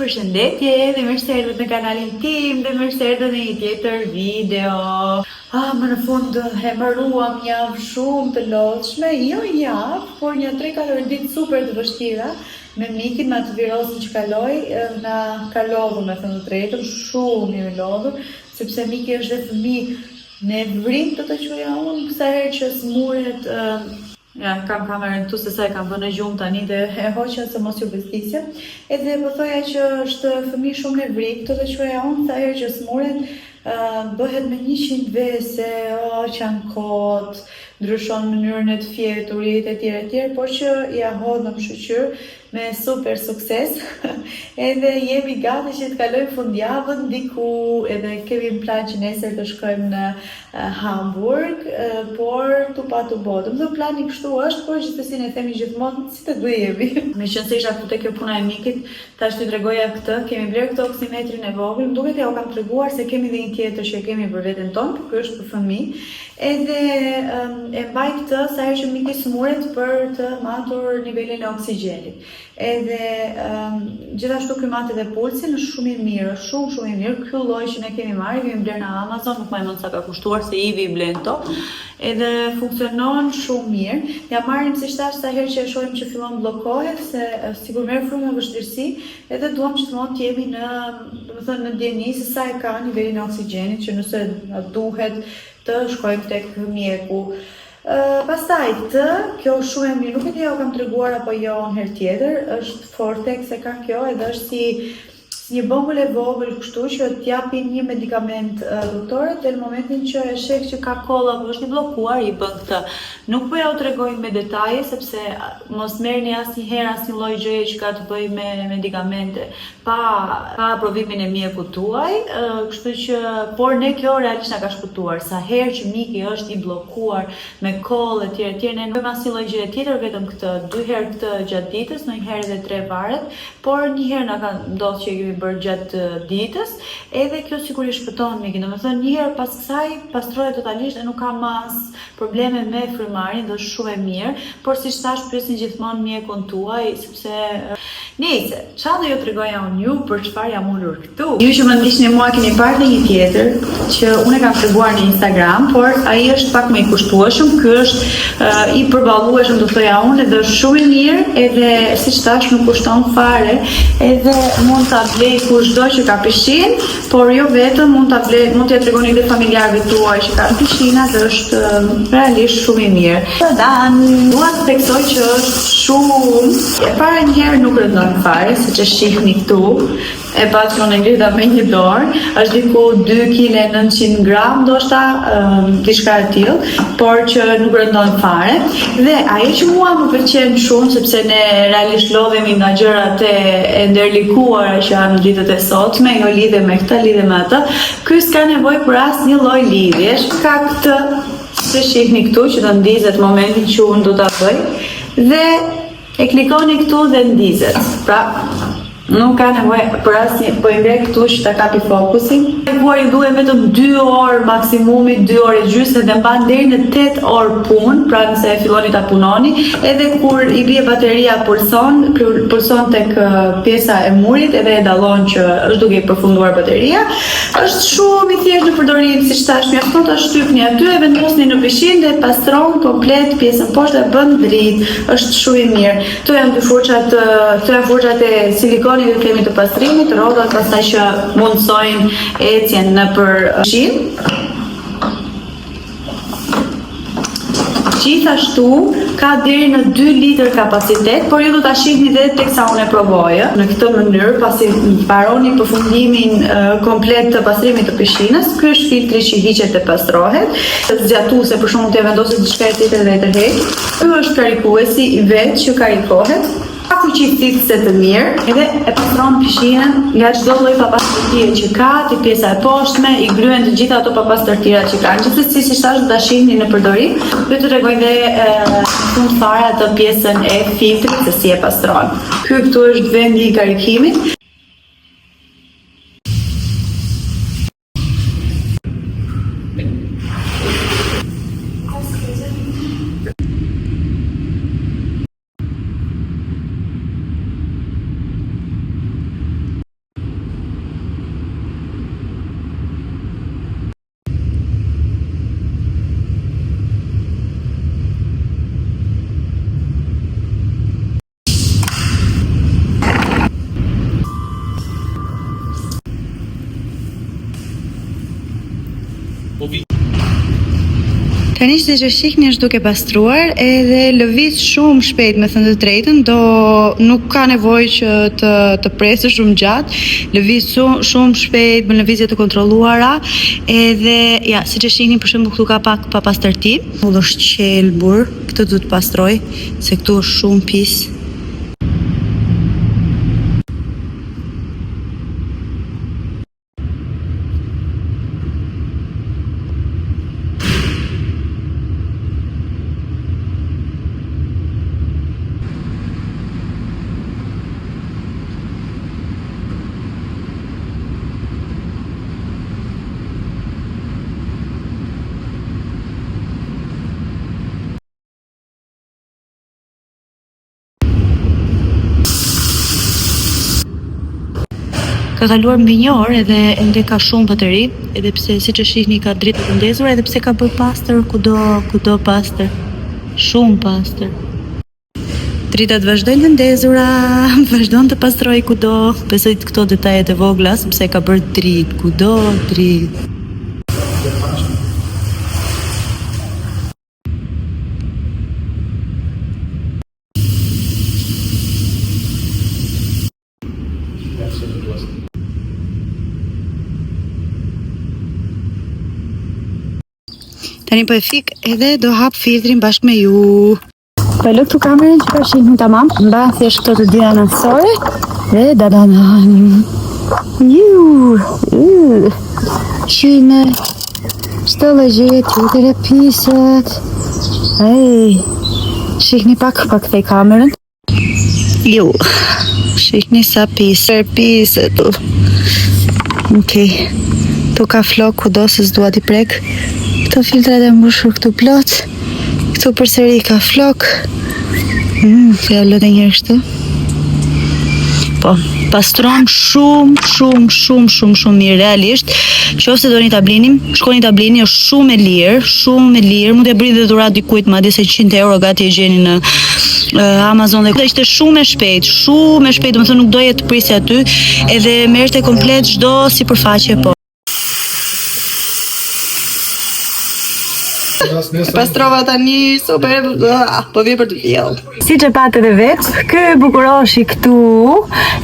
Përshëndetje dhe mirë se erdhët në kanalin tim dhe mirë se erdhët në një tjetër video. Më në fund e mbaruam javë shumë të lodhshme, jo javë, por një 3-4 ditë super të vështira. Me mikin, me atë virozën që kaloi, na ka lodhur me thënë të drejtën, shumë i lodhur, sepse miki është dhe fëmijë në vrim të quaja unë, kësa herë që smuret. Ja, kam kamerën tu se sa e kam vënë në gjumë tani dhe e hoqen se mos ju bestisje. Edhe po thoja që është fëmijë shumë në vrim të quaja unë, sa herë që smuret, bëhet me 100 vese, qanë kot, ndryshon mënyrën e të fjeturit e tjere, por që ja hodh në shoqër me super sukses. Edhe jemi gati që të kalojmë fundjavën diku, edhe kemi në plan që nesër të shkojmë në Hamburg, por tu pa tu bodëm. Dhe plani kështu është, por gjithsesi ne themi gjithmonë si të jemi. Me qenë se isha këtu te kjo puna e mikit, tash t'ju tregoja këtë, kemi bler këtë oksimetrin e vogël, më duket ja u kam treguar se kemi dhe një tjetër që kemi për veten tonë, ky është për fëmijë. Edhe e mbaj këtë sa herë që miki smuret për të matur nivelin e oksigjenit. Edhe gjithashtu ky mat edhe pulsin është shumë i mirë, shumë i mirë. Ky lloj që ne kemi marrë, kemi bler në Amazon, nuk më mend sa ka kushtuar se Ivi i blen to. Edhe funksionon shumë mirë. Ja marrim si thash sa herë që e shohim që fillon bllokohet, se sikur merr frymë vështirësi, edhe duam gjithmonë të jemi në, domethënë në dieni se sa e ka nivelin e oksigjenit, që nëse duhet të shkojmë tek mjeku. Pastaj këtë, kjo është shumë e mirë, nuk e di ja u kam treguar apo jo një herë tjetër, është Fortex e ka kjo, edhe është si një bombull e vogël kështu që t'japin një medikament doktorët dhe në momentin që e sheh që ka kolla apo është i bllokuar, i bën këtë. Nuk po ja u tregoj me detaje sepse mos merrni asnjëherë asnjë lloj gjëje që ka të bëjë me medikamente pa aprovimin e mjekut tuaj, kështu që por ne kjo realisht na ka shpëtuar. Sa herë që miki është i bllokuar me kollë etj, ne nuk bëjmë asnjë lloj gjëje tjetër vetëm këtë, 2 herë këtë gjatë ditës, ndonjëherë edhe 3 varet, por një herë na ka ndodhur që kemi bërë gjatë ditës, edhe kjo sigurisht shpëton mikin. Domethënë një herë pas kësaj pastrohet totalisht e nuk ka mas probleme me frymarrjen, dhe është shumë e mirë, por siç thash presin gjithmonë mjekun tuaj sepse nëse çfarë do ju tregoja unë ju për çfarë jam ulur këtu. Ju që më ndiqni mua keni parë një tjetër që unë kam treguar në Instagram, por ai është pak më i kushtueshëm, ky është i përballueshëm do thoja unë, edhe është shumë i mirë, edhe siç thash nuk kushton fare, edhe mund ta blej kushdo që ka pishin, por jo vetëm mund t'ia tregoni edhe familjarëve tuaj që kanë pishina dhe është realisht shumë i mirë. Dua të theksoj që është shumë, e para një herë nuk rëndon fare, siç e shihni këtu, e pati unë e ngrita me një dorë, është diku 2,9 kg ndoshta, diçka e tillë, por që nuk rëndon fare. Dhe ajo që mua më pëlqen shumë, sepse ne realisht lodhemi nga gjërat e ndërlikuara që janë ditët e sotme, jo lidhe me këtë, lidhe me atë. Ky s'ka nevojë për asnjë lloj lidhjesh, ka këtë që shihni këtu që do ndizet momentin që unë do ta bëj, dhe e klikoni këtu dhe ndizet. Pra, nuk ka nevojë për asnjë, po i ngre këtu që ta kapi fokusin. Treguar i duhet vetëm 2 orë maksimumi, 2 orë e gjysmë dhe mban deri në 8 orë punë, pra nëse e filloni ta punoni, edhe kur i bie bateria pulson tek pjesa e murit edhe e dallon që është duke i përfunduar bateria. Është shumë i thjeshtë në përdorim, siç thash, mjafton ta shtypni aty e vendosni në pishinë dhe pastron komplet pjesën poshtë dhe bën dritë. Është shumë i mirë. Këto janë furçat e silikonit dhe kremit të pastrimit, rrobat pastaj që mundsojnë ecjen nëpër pishinë. Gjithashtu ka deri në 2 litër kapacitet, por ju do ta shihni edhe teksa unë e provoj. Në këtë mënyrë, pasi mbaroni përfundimin komplet të pastrimit të pishinës, ky është filtri që hiqet dhe pastrohet. Zgjatuese për shembull të vendosë diçka tjetër dhe të heq. Ky është karikuesi i vet që karikohet. Ka fuqi thithëse të mirë, edhe e pastron pishinën nga çdo lloj papastërtie që ka, ti pjesa e poshtme, i gryen të gjitha ato papastërtirat që kanë. Gjithsesi, siç thash, do ta shihni në përdorim. Do t'ju tregoj edhe fund fare atë pjesën e filtrit se si e pastron. Ky këtu është vendi i karikimit. Tani që që shikni është duke pastruar edhe lëviz shumë shpejt, me thënë të drejtën, do nuk ka nevojë që të presë shumë gjatë, lëviz shumë shpejt, me lëvizje të kontrolluara, edhe ja, si që shikni për shembull këtu ka pak pa pastërti, mullë është qelbur, këtë du të pastroj, se këtu është shumë pis. Ka kaluar mbi një orë edhe ende ka shumë bateri, edhe pse siç e shihni ka dritë të ndezura, edhe pse ka bërë pastër kudo pastër. Shumë pastër. Dritat vazhdojnë të ndezura, vazhdon të pastroj kudo. Besoj këto detajet e vogla, sepse ka bërë dritë kudo, dritë. Tani po e fik edhe do hap filtrin bashkë me ju. Po lë këtu kamerën që po shihni tamam. Mba thjesht këto të dyja anasore dhe dadanan. Shihni çdo lloj tjetër e piset. Shihni pak kthej kamerën. Shihni sa piset tu. Okej. Tu ka flok kudo se s'dua t'i prek. Këto filtrat e mbushur këtu plot. Këtu përsëri ka flok. Fjalët e njërë kështu. Po, pastron shumë mirë realisht. Qofse doni ta blini, shkoni ta blini, është shumë e lirë, mund t'ja bëni dhe dhurat dikujt, madje se 100 euro gati e gjeni në Amazon dhe ishte shumë e shpejt, domethënë nuk doje të prisja aty, edhe merrte komplet çdo sipërfaqe po. Pastrova tani, super, po vjen për të vjellë. Si që patë edhe vetë, kë bukuroshi këtu,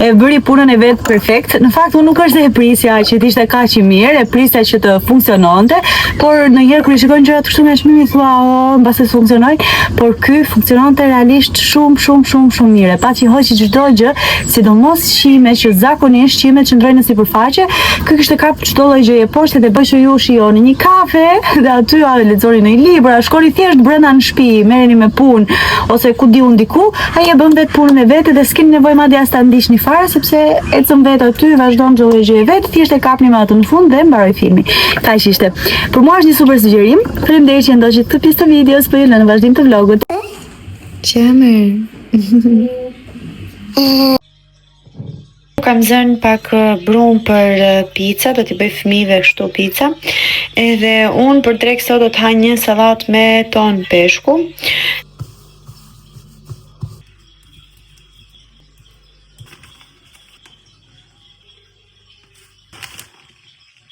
e bëri punën e vetë perfekt. Në fakt, unë nuk është dhe e prisja që t'ishte kaq i mirë, e prisja që të funksiononte, por në njerë kërë i shikojnë gjërat kështu me shmimi, thua, mbase s'funksionoj, por ky funksiononte realisht shumë mirë. Pa që i hoqi çdo gjë, sidomos shime që zakonisht shimet që ndrojnë në sipërfaqe, ky kishte kap çdo lloj gjëje poshtë dhe bëj që ju shijoni një kafe dhe aty lexoni në libra, shkoni thjesht brenda në shtëpi, merreni me punë ose ku diun diku, ai e bën vetë punën e vet dhe s'keni nevojë madje as ta ndiqni fare sepse ecën vetë aty, vazhdon çdo lloj gjëje vet, thjesht e kapni me atë në fund dhe mbaroi filmi. Kaq ishte. Për mua është një super sugjerim. Faleminderit që ndoqët këtë pjesë të videos, po ju lë në vazhdim të vlogut. Kam zënë pak brum për pica, do t'i bëj fëmijëve kështu pica. Edhe unë për drek sot do të ha një sallatë me ton peshku.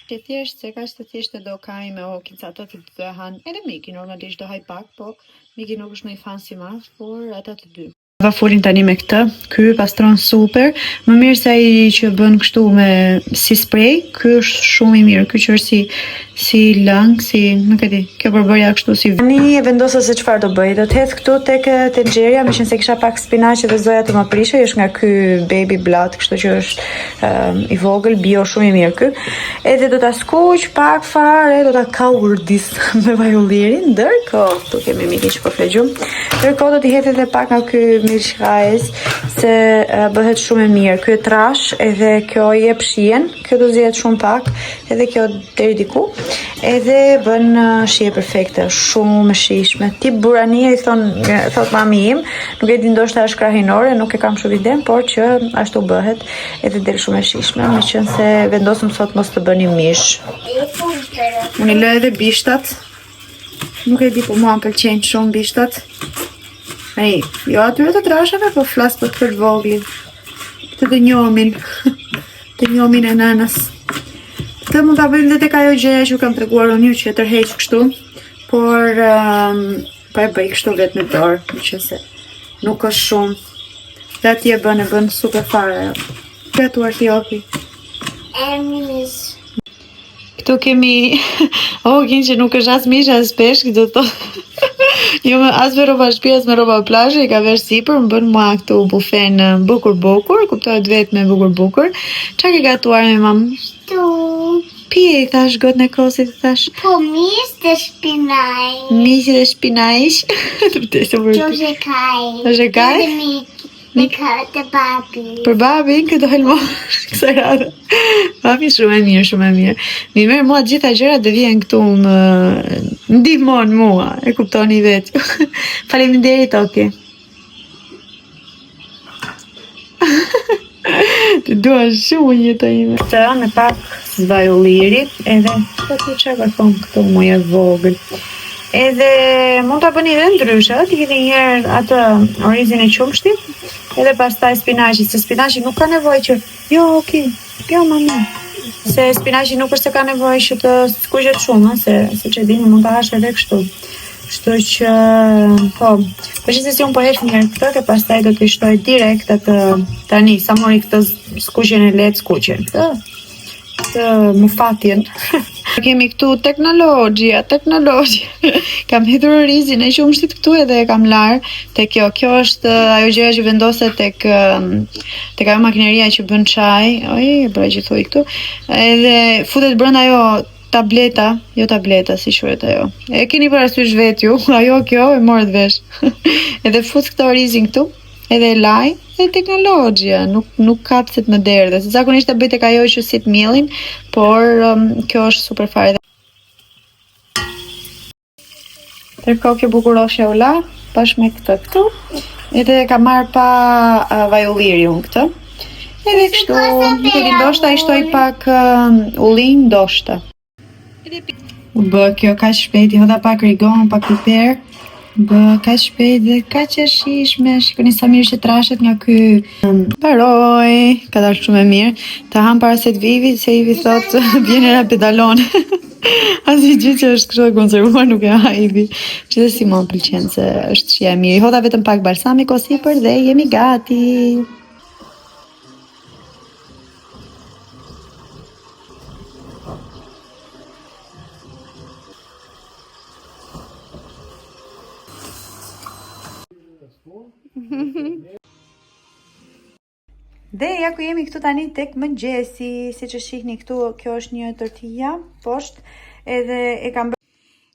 Që thjesht, se ka që të thjesht do kaj me okica, ato të dy han, edhe Miki normalisht do haj pak, po Miki nuk është në i fancy math, por ata të dy. Va folin tani me këtë, ky pastron super, më mirë se ai që bën kështu me si spray, ky është shumë i mirë, ky që është si lang, nuk e di, kjo përbërja kështu si. Tani e vendosa se çfarë do bëj, do të hedh këtu tek tenxheria, meqense kisha pak spinaqe dhe zoja të më prishë, është nga ky baby blood, kështu që është i vogël, bio shumë i mirë ky. Edhe do ta skuq pak fare, do ta kaurdis me vaj ullirin, ndërkohë këtu kemi Miki që po flegjum. Ndërkohë do t'i hedh edhe pak nga ky mirçkajs se bëhet shumë e mirë. Ky e trash edhe kjo jep shijen, kjo do zihet shumë pak, edhe kjo deri diku. Edhe bën shije perfekte, shumë e shijshme. Tip burania i thot mami im, nuk e di ndoshta është krahinore, nuk e kam shumë iden, por që ashtu bëhet edhe del shumë e shijshme, meqense vendosëm sot mos të bëni mish. Unë i lë edhe bishtat. Nuk e di, po mua më pëlqejnë shumë bishtat. Jo atyre të trashave, po flas për këtë vogli. Këtë të njomin. Të njomin e nënës. Këtë mund ta bëjmë dhe tek ajo gjëja që kam treguar unë ju që e tërheq kështu. por e bëj kështu vetë me dorë, nëse nuk është shumë. Dhe atje bën super fare. Gatuar ti opi. Këtu kemi Okin që nuk është as mish as peshk, do të jo as me rroba shtëpi as me rroba plazhe, i ka vesh sipër, më bën mua këtu bufen bukur, kuptohet vetë me bukur. Çfarë ke gatuar me mam? Pije i thash gotë në kosit, i thash. Po mish dhe shpinaj. Mish dhe shpinaj. Qoshe kaj. Qoshe kaj? Me kërët të babi. Për babin këtë helmosh kësa rada. Babi shumë e mirë. Mi merë mua gjitha gjërat dhe vjen këtu më ndihmon mua, e kuptoni vetë. Faleminderit Oki. Të dua shumë jetë ime. Të me pak zvaj ulliri, edhe të që ka thonë këtu mu e vogël. Edhe mund të bëni dhe ndryshe, t'i kiti njerë atë orizin e qumshtit, edhe pastaj spinaqi, se spinaqi nuk ka nevoj që, jo mami, se spinaqi nuk është se ka nevoj që të skuqet shumë, se që dini mund të hash edhe kështu. Kështu që, po që se si unë po hesh njerë këtë, dhe pastaj do të shtoj direkt atë tani, sa mori këtë skuqen e letë skuqen. Këtë mufatjen. Kemi këtu teknologjia. Kam hedhur orizin e qumshtit këtu edhe e kam larë te kjo. Kjo është ajo gjëja që vendoset tek ajo makineria që bën çaj. Oj, e bëra gjithu i këtu. Edhe futet brenda ajo tableta, jo tableta, si quhet ajo. E keni parasysh vetë ju, ajo kjo e morët vesh. Edhe fut këtë orizin këtu, edhe laj, dhe teknologjia, nuk kapset në derdhe. Se zakonisht e bëj tek ajo që sit mielin, por kjo është super fare. Tërkohë kjo bukuroshja u la, bashkë me këtë këtu, edhe ka marrë pa vaj ulliri unë këtë. Edhe kështu, ndoshta i shtoj pak ullin, ndoshta. Bë, kjo ka shpejt, i hodha pak rigon, pak piper. Bë, ka shpejt dhe ka që shishme, shikoni sa mirë që trashet nga ky. Paroj, ka dalë shumë e mirë. Ta ham para se të vivi, se Ivi thot, vjen era pedalon. Asi gjë që është kështu e konservuar nuk e ha Ivi. Që dhe si më pëlqen se është që e mirë. I hodha vetëm pak balsamiko sipër dhe jemi gati. Dhe ja ku jemi këtu tani tek mëngjesi, si që shihni këtu, kjo është një tortilla poshtë, edhe e kam bërë.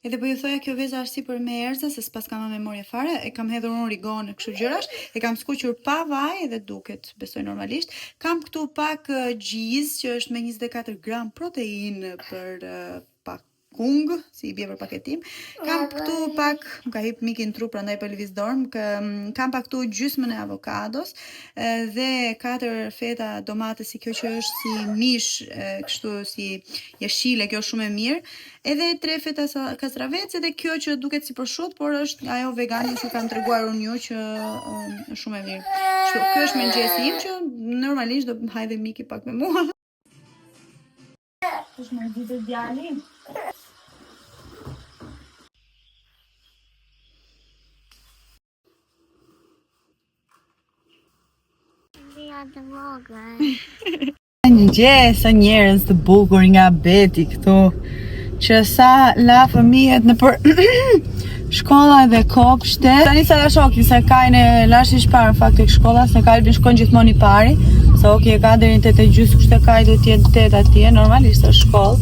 Edhe po ju thoja kjo veza është sipër me erza, se s'pas kam memorje fare, e kam hedhur unë rigon, kështu gjërash, e kam skuqur pa vaj dhe duket, besoj normalisht. Kam këtu pak gjiz, që është me 24 gram protein për pak kung, si i bje për paketim. Kam këtu pak, më ka hip mikin tru prandaj për lëviz dorm, kam pak këtu gjysmën e avokados dhe 4 feta domate, si kjo që është si mish, kështu si jeshile, kjo shumë e mirë. Edhe 3 feta kastravece dhe kjo që duket si prosciutto, por është ajo vegane që kam treguar unë ju që është shumë e mirë. Kështu, kjo është mëngjesi im që normalisht do hajde miki pak me mua. Është më ditë djali. Një gjë sa njerëz të bukur nga Beti këtu, që sa la fëmijët në për shkolla dhe kopshte. Tani sa la shoki, se kajnë lash i shparë fakt tek shkolla, se Kalbin shkon gjithmonë i pari, se Oki e ka deri në 8:30, kështë e kaj do t'jetë 8 atje, normalisht është shkollë.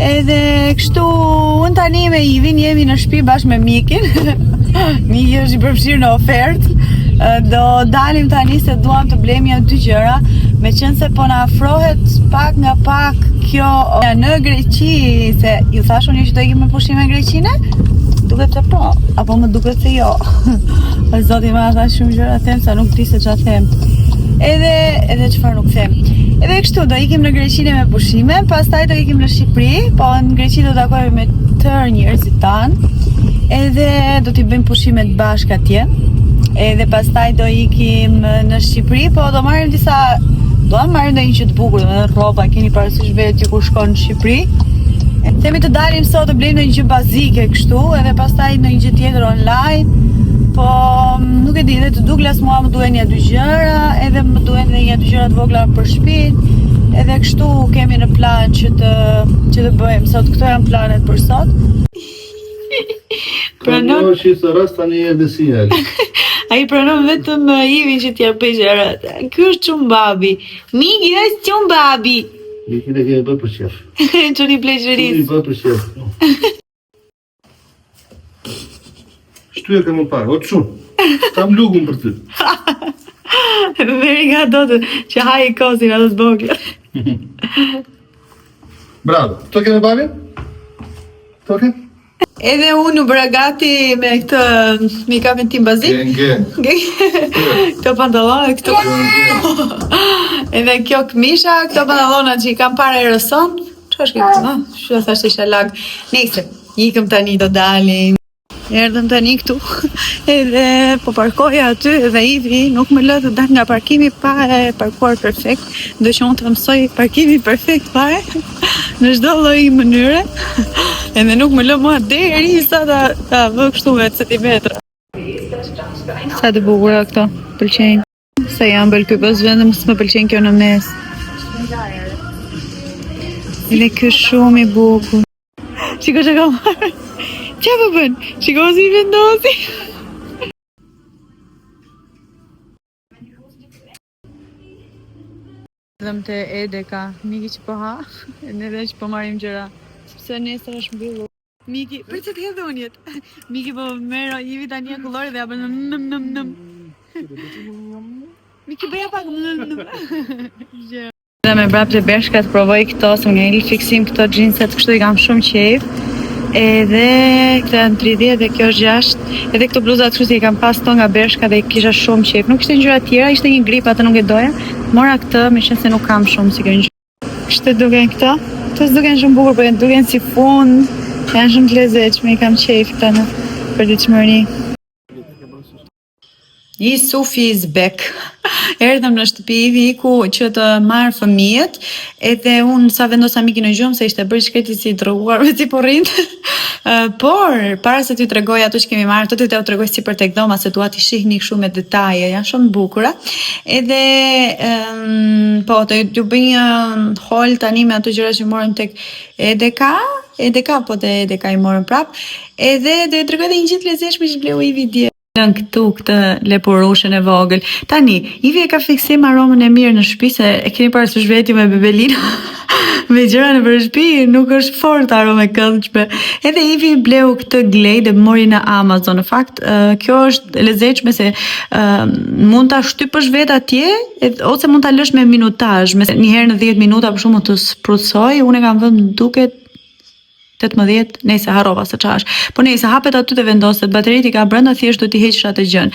Edhe kështu, unë tani me Ivin jemi në shtëpi bashkë me Mikin. Miki është i përfshirë në ofertë. Do dalim tani se duam të blejmë janë 2 gjëra, me qenë se po na afrohet pak nga pak kjo në Greqi, se ju thashun që do ikim me pushime në Greqinë? Duket se po, apo më duket se jo. Zoti ma tha shumë gjëra them, sa nuk di se çfarë them. Edhe çfarë nuk them. Edhe kështu do ikim në Greqinë me pushime, pastaj do ikim në Shqipëri, po në Greqi do takojmë me tërë njerëzit tanë, edhe do t'i bëjmë pushimet bashkë atje. Edhe pastaj do ikim në Shqipëri, po do marrim do marrim ndonjë që të bukur, domethënë rroba, keni parasysh vetë që kur shkon në Shqipëri, Themi të dalim sot të blejmë në një gjë bazike kështu, edhe pastaj në një gjë tjetër online. Po nuk e di, edhe të Douglas mua më duhen një dy gjëra, edhe më duhen edhe një dy gjëra të vogla për shtëpinë. Edhe kështu kemi në plan që të bëjmë sot. Këto janë planet për sot. Pranon që së rast tani e dhe si jelë. Ai pranon vetëm Ivin që t'ja bëj gjërat. Ky është çum babi. Miki është çum babi. Miki ne kemi bërë për qef. Çuni pleqëris. Çuni bërë për qef. Shtu e kam më parë, o të shumë. Kam lugun për ty. Veri nga do të që haj i kosin atë të vogla. Bravo. Toke me babin? Toke? Edhe unë u bëra gati me këtë make-upin tim bazik. Genge. Këto pantallona, këto. Edhe kjo këmisha, këto pantallona që i kam parë erëson. Çfarë është kjo? Shu thashë isha lag. Nice. Ikëm tani do dalim. Erdhëm tani këtu. Edhe po parkoja aty dhe Ivi nuk më lë të dal nga parkimi pa e parkuar perfekt. Do që unë të mësoj parkimi perfekt fare në çdo lloj mënyre. Edhe nuk më lë mua deri sa ta vë kështu me centimetra. Sa të bukura këto, pëlqejnë. Sa janë bërë ky bës vetëm s'më pëlqen kjo në mes. Edhe ky shumë i bukur. Shiko që ka marrë. Qa po bën? Shiko si vendosi. Dëm të Edeka, Miki që po ha, në dhe që po marim gjëra. Sepse nesër është mbyllur. Miki, për që të hedhe unë jetë? Miki po mero Ivi tani e kullori dhe ja bën nëm. Miki bëja pak nëm. Dhe me brap të beshka të provoj këto, se unë e fiksim këto gjinset, kështu i kam shumë qejf. Edhe këta janë 30 dhe kjo është 6. Edhe këto bluzat kështu si i kam pas to nga Bershka dhe kisha shumë qejf. Nuk ishte ngjyra tjera, ishte një grip, atë nuk e doja. Mora këtë, meqense se nuk kam shumë si kjo ngjyrë. Kështu duken këto. Këto s'duken shumë bukur, por duken si fund. Janë shumë të lezetshme, i kam qejf këta në përditshmëri. I Sufi is back. Erdhëm në shtëpi Ivi ku që të marr fëmijët, edhe unë sa vendosa Miki në gjumë se ishte bërë shkreti si droguar me si porrind. Por para se t'ju tregoj ato që kemi marrë, t'ju tregoj si për tek dhoma se dua t'i shihni kështu me detaje, janë shumë bukura. Edhe po t'ju bëj një haul tani me ato gjëra që morëm tek Edeka, po te Edeka i morëm prap. Edhe do t'ju tregoj edhe një gjë të lezetshme që bleu Ivi dje. Në këtu këtë lepurushën e vogël. Tani, Ivi e ka fiksim aromën e mirë në shtëpi, se e keni parasysh veti me bebelina. Me gjëra në për shtëpi, nuk është fort aromë e këndshme. Edhe Ivi bleu këtë glej dhe mori në Amazon. Në fakt, kjo është lezetshme se mund ta shtypësh vet atje, ose mund ta lësh me minutazh. Një herë në 10 minuta për shkakun të sprucoj, unë e kam vënë duket 18, nejse harrova se çfarë është. Po nejse hapet aty të vendoset, baterit i ka brenda, thjesht do t'i heqësh atë gjën.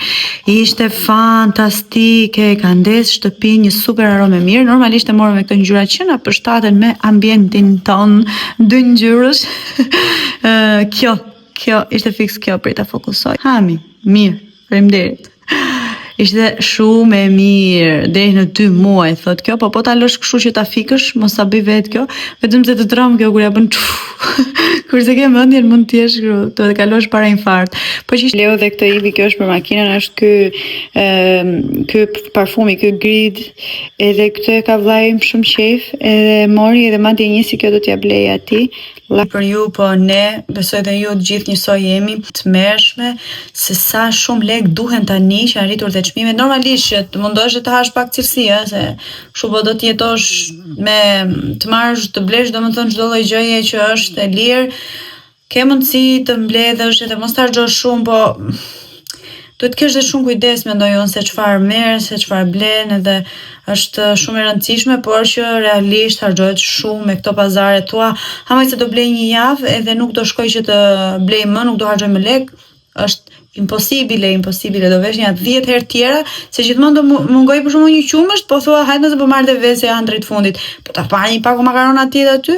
Ishte fantastike, ka ndes shtëpi një super aromë e mirë. Normalisht e morëm me këto ngjyra që na përshtaten me ambientin ton, dy ngjyrësh. Kjo ishte fiks kjo për ta fokusoj. Hami, mirë, faleminderit. Ishte shumë e mirë, deri në 2 muaj, thot kjo, po ta lësh kështu që ta fikësh, mos sa bëj vet kjo, vetëm se të trom kjo kur ja bën kurse ke mendjen mund të jesh kështu, do të kalosh para infart. Po që leo dhe këtë Ivi, kjo është për makinën, është ky parfumi, ky grid, edhe këtë ka vllai im shumë qejf, edhe mori edhe madje njësi kjo do t'ja blej atij. Për ju, po ne, besoj dhe ju të gjithë njësoj jemi të mërshme se sa shumë lek duhen tani që janë rritur dhe çmimet. Normalisht që të mundosh të hash pak cilësi, se kështu po do të jetosh me të marrësh, të blesh domethënë çdo lloj gjëje që është e lirë, ke mundësi të mbledhësh edhe mos të harxhosh shumë, po duhet kesh dhe shumë kujdes, mendoj unë, se çfarë merr, se çfarë blen, edhe është shumë e rëndësishme, por që realisht harxhohet shumë me këto pazare tua. Hamaj se do blej një javë edhe nuk do shkoj që të blej më, nuk do harxhoj më lek, është impossibile, do vesh një 10 herë tjera, se gjithmonë do mungoj për shumë një qumësht, po thua hajtë nëse po marrë dhe vese janë drejt fundit, po ta pa një paku makarona tjetë aty,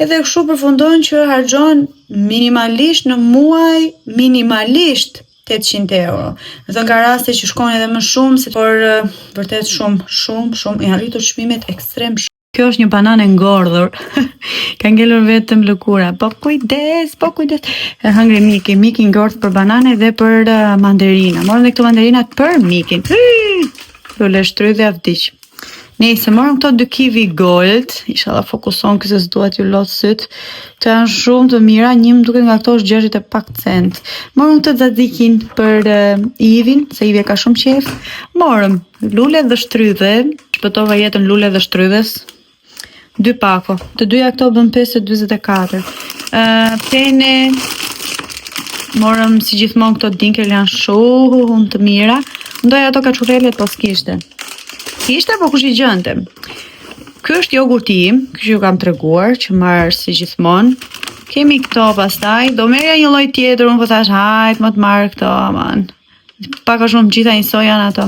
edhe kështu përfundon që harxhon minimalisht në muaj, minimalisht 800 euro. Në thënë ka raste që shkon edhe më shumë, por vërtet shumë, janë rritur çmimet ekstrem shumë. Kjo është një banane ngordhur. Ka ngelur vetëm lëkura. Po kujdes. E hëngri Miki ngordh për banane dhe për mandarina. Morëm dhe këto mandarinat për Mikin. Do le shtrydhe avdiq. Nëse morëm këto 2 kiwi gold, inshallah fokuson këse s'duat ju lot syt. Këto janë shumë të mira, një më duket nga këto është 60 e pak cent. Morëm këtë tzatziki për Ivin, se Ivi ka shumë qef. Morëm lule dhe shtrydhe, shpëtova jetën lule dhe shtrydhes. 2 pako. Të dyja këto bën 5.24. Pene morëm si gjithmonë këto dinkel janë shumë të mira. Ndoja ato kaçurrelet po s'kishte. Kishte po kush I gjente. Ky është jogurti im, që ju kam treguar që marr si gjithmonë. Kemi këto pastaj, do merja një lloj tjetër, unë po thash hajt më të marr këto, aman. Pak a shumë gjitha njësoj janë ato.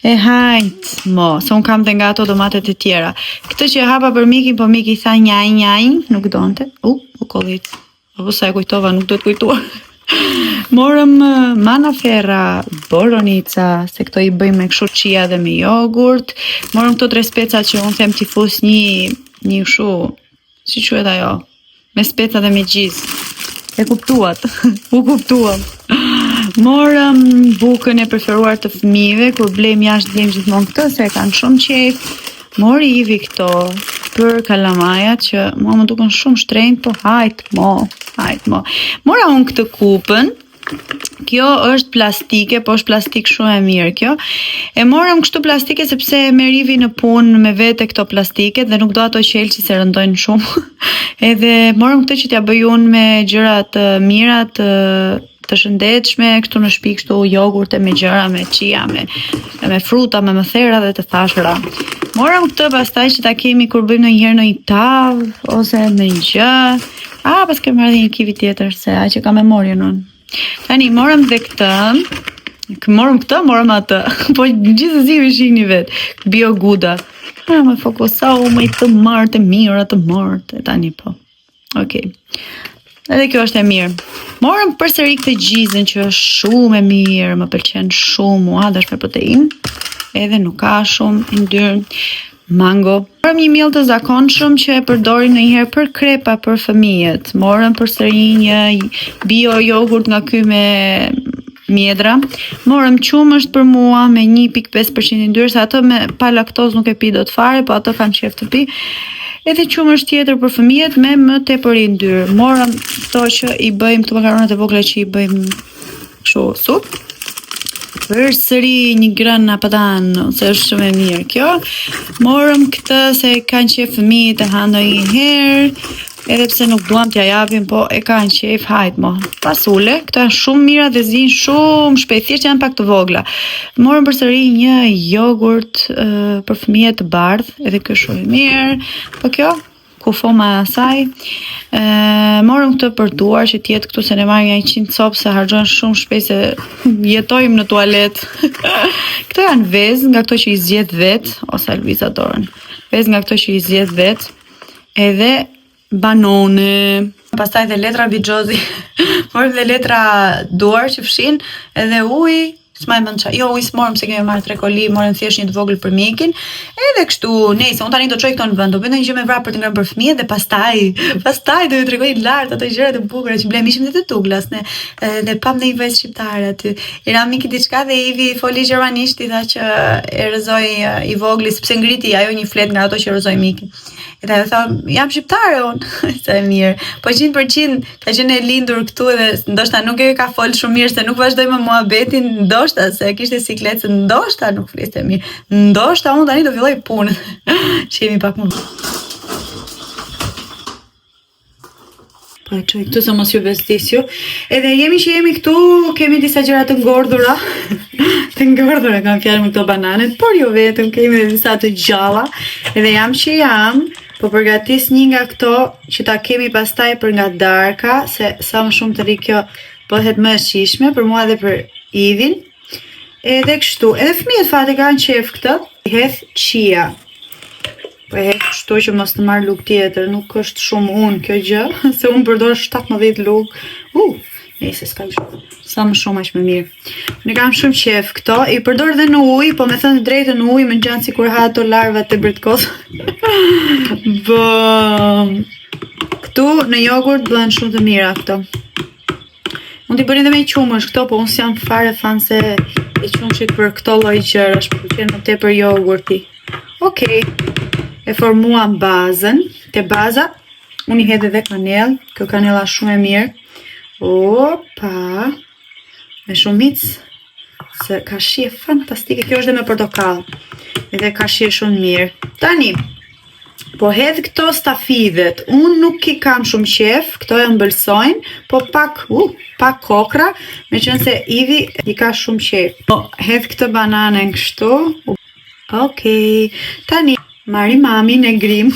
E hajt, se unë kam dhe nga ato domatet e tjera. Këtë që e hapa për Mikin, po Miki tha njaj, nuk donte. U kollit. Apo sa e kujtova, nuk do të kujtuar. Morëm manaferra, boronica, se këto I bëjmë me kështu chia dhe me jogurt. Morëm këto 3 specat që unë them t'i fus një kështu, si quhet ajo, me speca dhe me gjiz. E kuptuat, u kuptuam. Morëm bukën e preferuar të fëmijëve, kur blejmë jashtë blejmë gjithmonë këtë, se e kanë shumë qejf. Mori Ivi këto për kalamajat që mua më duken shumë shtrenjtë, po hajt mo. Mora unë këtë kupën. Kjo është plastike, po është plastik shumë e mirë kjo. E morëm kështu plastike sepse me Ivi në punë me vete këto plastike dhe nuk do ato qelçi se rëndojnë shumë. Edhe morëm këtë që t'ja bëj unë me gjëra të mira të shëndetshme, këtu në shtëpi kështu jogurte me gjëra, me chia, me fruta, me mëthera dhe të thashëra. Morëm këtë pastaj që ta kemi kur bëjmë ndonjëherë në një tavë ose në një gjë. Pas kemë marrë një kiwi tjetër se ai që ka memorien unë. Tani morëm dhe këtë. Morëm atë. Po gjithsesi ju shihni vet. Bioguda. Më fokusohu me të marrë të mira të marrë. Tani po. Okej. Edhe kjo është e mirë. Morëm përsëri këtë gjizën që është shumë e mirë, më pëlqen shumë mua, dhe është me protein. Edhe nuk ka shumë yndyrë. Mango. Morëm një miell të zakonshëm që e përdorim ndonjëherë për krepa për fëmijët. Morëm përsëri një bio jogurt nga ky me mjedra. Morëm qumësht për mua me 1.5% yndyrë, se ato me pa laktozë nuk e pi dot fare, po ato kanë qef të pi. Edhe qumësht tjetër për fëmijët me më tepër yndyrë. Morëm këto që I bëjmë, këto makaronat e vogla që I bëjmë kështu supë. Përsëri një grana padan, se është shumë e mirë kjo. Morëm këtë se kanë qef fëmijët e hanë ndonjëherë, edhe pse nuk duam t'ja japim, po e kanë qef, hajt mo. Pasule, këto janë shumë mira dhe zinë shumë shpejt, thjesht janë pak të vogla. Morëm përsëri një jogurt për fëmijët të bardhë, edhe kjo shumë e mirë. Po kjo kufoma asaj. Morëm këtë për duar që t'jetë këtu, se ne marrim një 100 copë se harxhon shumë shpejt se jetojmë në tualet. Këto janë vezë nga këto që I zgjedh vet, ose Alviza dorën. Vezë nga këto që I zgjedh vet. Edhe banone. Pastaj dhe letra bixhozi. Morëm dhe letra duar që fshin, edhe ujë. S'maj më nqa. Jo, ujë s'morëm se kemi marrë 3 koli, morëm thjesht një të vogël për Mikin. Edhe kështu, nejse, unë tani do çoj këto në vend, do bëj ndonjë gjë me vrap për të ngrënë për fëmijët dhe pastaj do ju tregoj lart ato gjërat e bukura që blem, ishim te Douglas ne. Dhe pam në një vezë shqiptare aty. I ra Miki diçka dhe Ivi foli gjermanisht, I tha që e rrezoi I vogli sepse ngriti ajo një flet nga ato që rrezoi Miki. Edhe ajo tha, jam shqiptare unë. Sa e mirë. Po 100% ka qenë e lindur këtu dhe ndoshta nuk e ka fol shumë mirë se nuk vazhdoi më muhabetin, ndoshta se kishte sikletë, ndoshta nuk fliste mirë. Ndoshta unë tani do filloj punë. Shemi pak më. Po e çoj këtu se mos ju vestisju. Edhe jemi këtu, kemi disa gjëra të ngordhura. Të ngordhura kam fjalë me këto bananet, por jo vetëm, kemi edhe disa të gjalla. Edhe jam po përgatis një nga këto që ta kemi pastaj për nga darka, se sa më shumë të ri kjo bëhet më e shijshme për mua dhe për Ivin. Edhe kështu, edhe fëmijët fate kanë qef këtë. Hedh chia. Po e hedh kështu që mos të marr lugë tjetër, nuk është shumë unë kjo gjë, se unë përdor 17 lugë. Nëse s'ka gjë. Sa më shumë aq më mirë. Ne kam shumë qef këto, i përdor edhe në ujë, po me thënë të drejtën në ujë më ngjan sikur ha ato larvat e britkos. Këtu në jogurt bëhen shumë të mira këto. Mund t'i bëni edhe me qumësh këto, po unë s'jam fare fan se e qumshit për këto lloj gjërash, pëlqen më tepër jogurti. Okej. E formuam bazën. Te baza unë i hedh edhe kanell, kjo kanella shumë e mirë. Opa. Me shumicë se ka shije fantastike. Kjo është dhe me portokall. Edhe ka shije shumë mirë. Tani, po hedh këto stafidhet. Unë nuk i kam shumë qef, këto e ëmbëlsojnë, po pak kokra, me qenë se Ivi i ka shumë qef. Po, hedh këtë bananën kështu. Okej. Tani, marrim mamin e grim.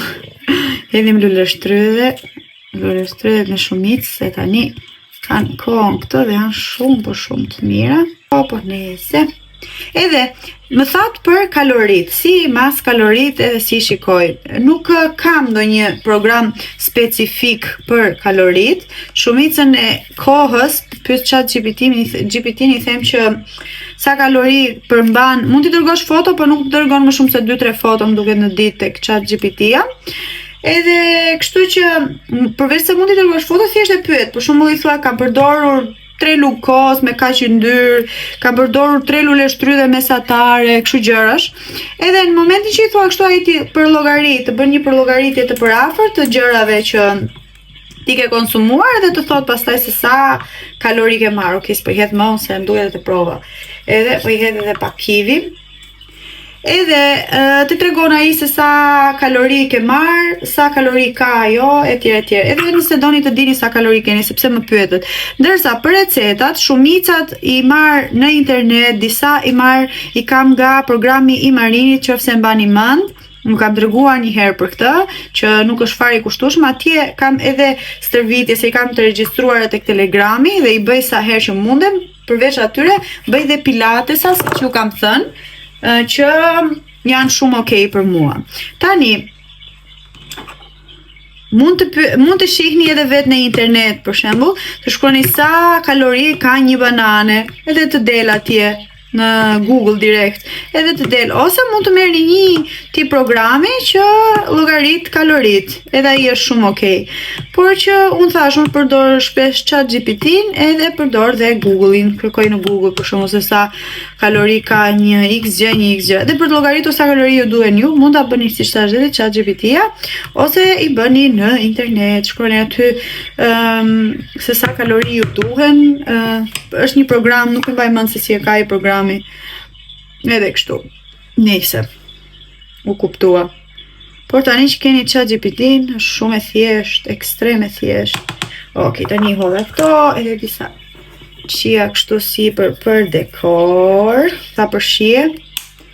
Hedhim luleshtrydhe me shumicë, se tani kanë kohën këto dhe janë shumë po shumë të mira. Po nese. Edhe, më thatë për kalorit, si mas kalorit edhe si shikoj. Nuk kam ndonjë program specifik për kalorit. Shumicën e kohës, pyet ChatGPT-n i them që sa kalori përmban, mund t'i dërgosh foto, por nuk dërgon më shumë se 2-3 foto, më duket në ditë tek ChatGPT-ja. Edhe kështu që përveç se mund t'i dërgosh foto, thjesht e pyet. Për shembull i thua kam përdorur 3 lukos me kaq yndyrë, kam përdorur 3 luleshtrydhe mesatare, kështu gjërash. Edhe në momentin që i thua kështu ai ti përllogarit, të bën një përllogaritje të përafërt të gjërave që ti ke konsumuar dhe të thot pastaj se sa kalori ke marrë. Okej, s'po i hedh më unë se më duhet të prova. Edhe po i hedh edhe pak kivi. Edhe të tregon ai se sa kalori ke marr, sa kalori ka ajo, etj. Edhe nëse doni të dini sa kalori keni, sepse më pyetet. Ndërsa për recetat, shumicat i marr në internet, disa i kam nga programi i Marinit, qofse mbani mend. Nuk kam dërguar një herë për këtë, që nuk është fare i kushtueshëm. Atje kam edhe stërvitje se i kam të regjistruar tek Telegrami dhe i bëj sa herë që mundem. Përveç atyre, bëj dhe pilatesa, siç ju kam thënë, që janë shumë okej për mua. Tani, mund të shihni edhe vetë në internet, për shembull, të shkruani sa kalori ka një banane, edhe të del atje në Google direkt, edhe të del, ose mund të merrni një tip programi që llogarit kalorit, edhe ai është shumë okej. Por që unë thash, unë përdor shpesh ChatGPT-n edhe përdor dhe Google-in, kërkoj në Google për shembull se sa kalori ka një XG, dhe për të llogaritur sa kalori ju duhen ju, mund ta bëni siç thash edhe ChatGPT-ja, ose i bëni në internet, shkruani aty se sa kalori ju duhen, është një program, nuk e mbaj mend se si e ka ai program. Edhe kështu. Nëse u kuptua. Por tani që keni ChatGPT-n, është shumë e thjesht, ekstrem e thjesht. Okej, tani hodha këto, edhe disa qia kështu si për dekor, tha për shije.